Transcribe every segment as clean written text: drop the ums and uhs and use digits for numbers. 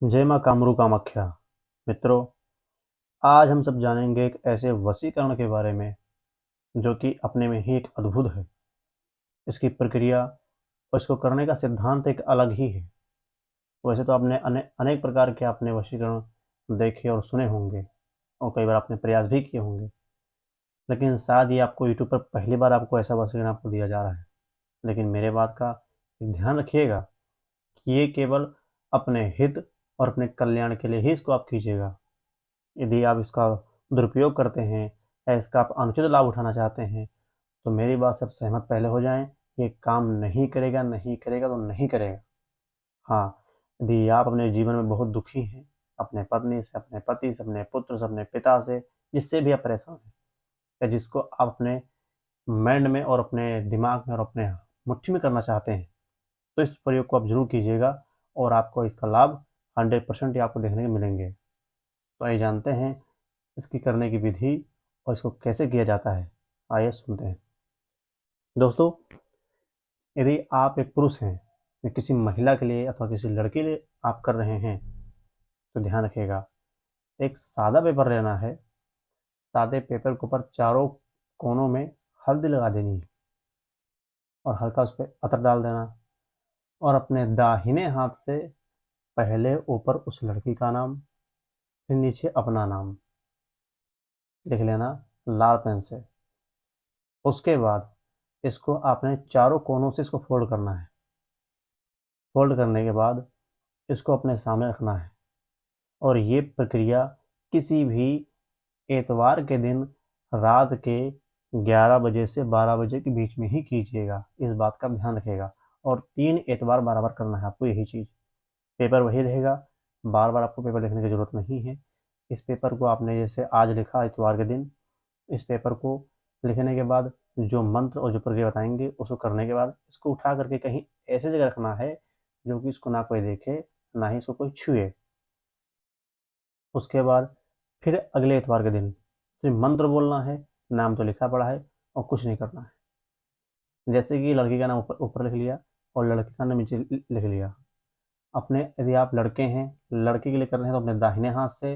जय माँ कामरू कामाख्या। मित्रों, आज हम सब जानेंगे एक ऐसे वशीकरण के बारे में जो कि अपने में ही एक अद्भुत है। इसकी प्रक्रिया और इसको करने का सिद्धांत एक अलग ही है। वैसे तो आपने अनेक प्रकार के आपने वशीकरण देखे और सुने होंगे और कई बार आपने प्रयास भी किए होंगे, लेकिन शायद ये आपको यूट्यूब पर पहली बार आपको ऐसा वशीकरण आपको दिया जा रहा है। लेकिन मेरे बात का एक ध्यान रखिएगा कि ये केवल अपने हित और अपने कल्याण के लिए ही इसको आप कीजिएगा। यदि आप इसका दुरुपयोग करते हैं या इसका आप अनुचित लाभ उठाना चाहते हैं, तो मेरी बात से आप सहमत पहले हो जाएँ, ये काम नहीं करेगा, नहीं करेगा तो नहीं करेगा। हाँ, यदि आप अपने जीवन में बहुत दुखी हैं, अपने पत्नी से, अपने पति से, अपने पुत्र से, अपने पिता से, जिससे भी आप परेशान हैं या जिसको आप अपने माइंड में और अपने दिमाग में और अपने मुट्ठी में करना चाहते हैं, तो इस प्रयोग को आप ज़रूर कीजिएगा और आपको इसका लाभ 100% ही आपको देखने को मिलेंगे। तो आइए जानते हैं इसकी करने की विधि और इसको कैसे किया जाता है। आइए सुनते हैं। दोस्तों, यदि आप एक पुरुष हैं या किसी महिला के लिए अथवा किसी लड़के के लिए आप कर रहे हैं, तो ध्यान रखिएगा, एक सादा पेपर लेना है। सादे पेपर के ऊपर चारों कोनों में हल्दी लगा देनी है और हल्का उस पर अतर डाल देना और अपने दाहिने हाथ से पहले ऊपर उस लड़की का नाम, फिर नीचे अपना नाम लिख लेना लाल पेन से। उसके बाद इसको आपने चारों कोनों से इसको फोल्ड करना है। फोल्ड करने के बाद इसको अपने सामने रखना है और ये प्रक्रिया किसी भी एतवार के दिन रात के 11 बजे से 12 बजे के बीच में ही कीजिएगा। इस बात का ध्यान रखिएगा और 3 एतवार बराबर करना है आपको यही चीज़। पेपर वही रहेगा, बार बार आपको पेपर लिखने की ज़रूरत नहीं है। इस पेपर को आपने जैसे आज लिखा इतवार के दिन, इस पेपर को लिखने के बाद जो मंत्र और जो प्रक्रिया बताएंगे उसको करने के बाद इसको उठा करके कहीं ऐसी जगह रखना है जो कि इसको ना कोई देखे, ना ही इसको कोई छुए। उसके बाद फिर अगले इतवार के दिन सिर्फ मंत्र बोलना है, नाम तो लिखा पड़ा है और कुछ नहीं करना है। जैसे कि लड़की का नाम ऊपर ऊपर लिख लिया और लड़के का नाम नीचे लिख लिया। अपने यदि आप लड़के हैं, लड़के के लिए कर रहे हैं तो अपने दाहिने हाथ से,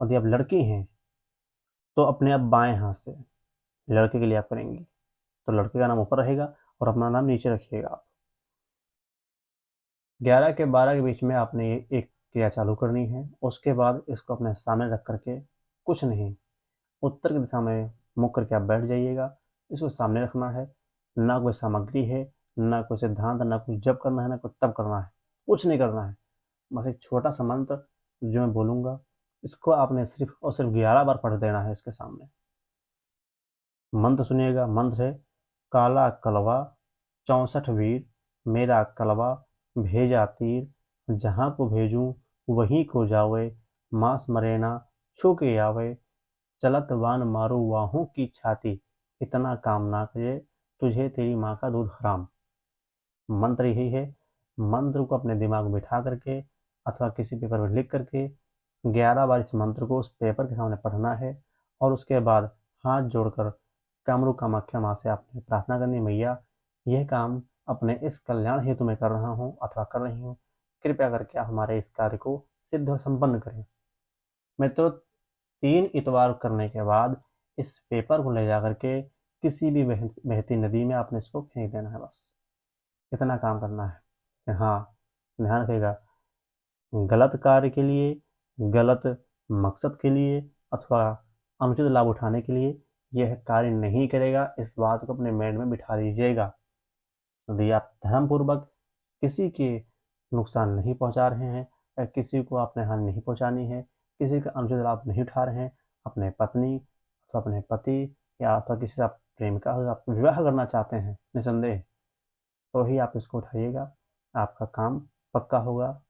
और यदि आप लड़की हैं तो अपने आप बाएं हाथ से। लड़के के लिए आप करेंगे तो लड़के का नाम ऊपर रहेगा और अपना नाम नीचे रखिएगा आप। 11 के 12 के बीच में आपने ये एक क्रिया चालू करनी है। उसके बाद इसको अपने सामने रख करके कुछ नहीं, उत्तर की दिशा में मुख करके आप बैठ जाइएगा। इसको सामने रखना है, ना कोई सामग्री है, ना कोई सिद्धांत, ना कुछ जप करना है, ना कुछ तप करना है, कुछ नहीं करना है। बस एक छोटा सा मंत्र जो मैं बोलूँगा, इसको आपने सिर्फ और सिर्फ 11 बार पढ़ देना है इसके सामने। मंत्र सुनिएगा। मंत्र है, काला कलवा 64 वीर, मेरा कलवा भेजा तीर, जहाँ को भेजूं वहीं को जावे, मांस मरे ना छू के आवे, चलत बान मारू वाहों की छाती, इतना काम ना करे तुझे तेरी माँ का दूध हराम। मंत्र यही है। मंत्र को अपने दिमाग में बिठा करके अथवा किसी पेपर पर लिख करके 11 बार इस मंत्र को उस पेपर के सामने पढ़ना है और उसके बाद हाथ जोड़कर कामरू कामाख्या माँ से आपने प्रार्थना करनी, मैया यह काम अपने इस कल्याण हेतु मैं कर रहा हूँ अथवा कर रही हूँ, कृपया करके आप हमारे इस कार्य को सिद्ध और संपन्न करें। मित्रों, 3 इतवार करने के बाद इस पेपर को ले जा करके किसी भी बहती नदी में आपने इसको फेंक देना है। बस इतना काम करना है। हाँ, ध्यान रखिएगा, गलत कार्य के लिए, गलत मकसद के लिए अथवा अनुचित लाभ उठाने के लिए यह कार्य नहीं करेगा। इस बात को अपने माइंड में बिठा लीजिएगा। यदि आप धर्मपूर्वक किसी के नुकसान नहीं पहुंचा रहे हैं या किसी को आपने हानि नहीं पहुंचानी है, किसी का अनुचित लाभ नहीं उठा रहे हैं, अपने पत्नी अथवा अपने पति या अथवा किसी से आप प्रेमिका हो, आप विवाह करना चाहते हैं निसंदेह, तो ही आप इसको उठाइएगा, आपका काम पक्का होगा।